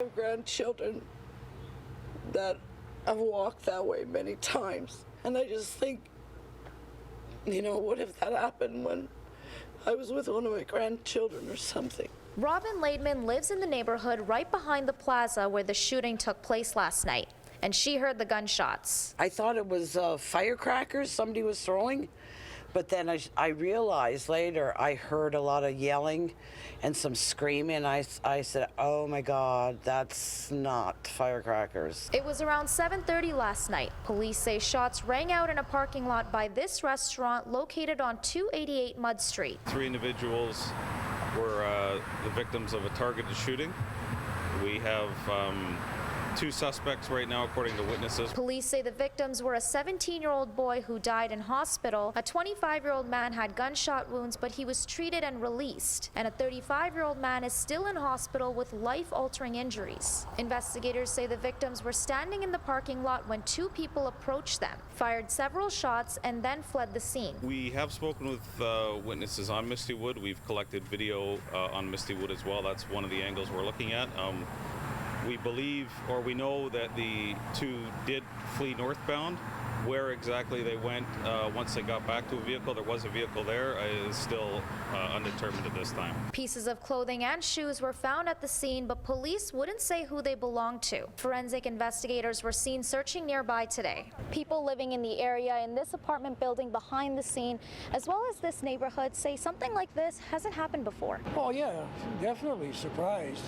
I have grandchildren that have walked that way many times, and I just think, what if that happened when I was with one of my grandchildren or something? Robin Laidman lives in the neighborhood right behind the plaza where the shooting took place last night, and she heard the gunshots. I thought it was firecrackers somebody was throwing, but then I realized later I heard a lot of yelling and some screaming. I said, oh my God, that's not firecrackers. It was around 7:30 last night. Police say shots rang out in a parking lot by this restaurant located on 288 Mud Street. 3 individuals were the victims of a targeted shooting. We have 2 suspects right now, according to witnesses. Police say the victims were a 17-year-old boy who died in hospital. A 25-year-old man had gunshot wounds, but he was treated and released. And a 35-year-old man is still in hospital with life-altering injuries. Investigators say the victims were standing in the parking lot when 2 people approached them, fired several shots, and then fled the scene. We have spoken with witnesses on Misty Wood. We've collected video on Misty Wood as well. That's one of the angles we're looking at. We believe, or we know, that the 2 did flee northbound. Where exactly they went once they got back to a vehicle, there was a vehicle there, is still undetermined at this time. Pieces of clothing and shoes were found at the scene, but police wouldn't say who they belonged to. Forensic investigators were seen searching nearby today. People living in the area in this apartment building behind the scene, as well as this neighborhood, say something like this hasn't happened before. Oh yeah, definitely surprised.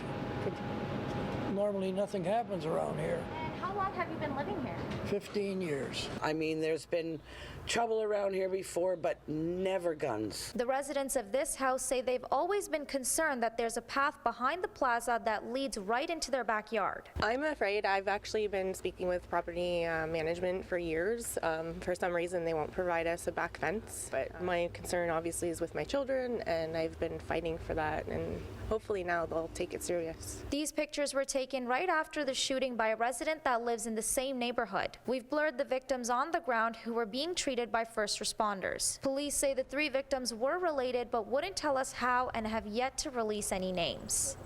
Normally nothing happens around here. And how long have you been living here? 15 years. I mean, there's been trouble around here before, but never guns. The residents of this house say they've always been concerned that there's a path behind the plaza that leads right into their backyard. I'm afraid. I've actually been speaking with property management for years. For some reason, they won't provide us a back fence. But my concern obviously is with my children, and I've been fighting for that, and hopefully now they'll take it serious. These pictures were taken right after the shooting by a resident that lives in the same neighborhood. We've blurred the victims on the ground who were being treated by first responders. Police say the 3 victims were related but wouldn't tell us how and have yet to release any names.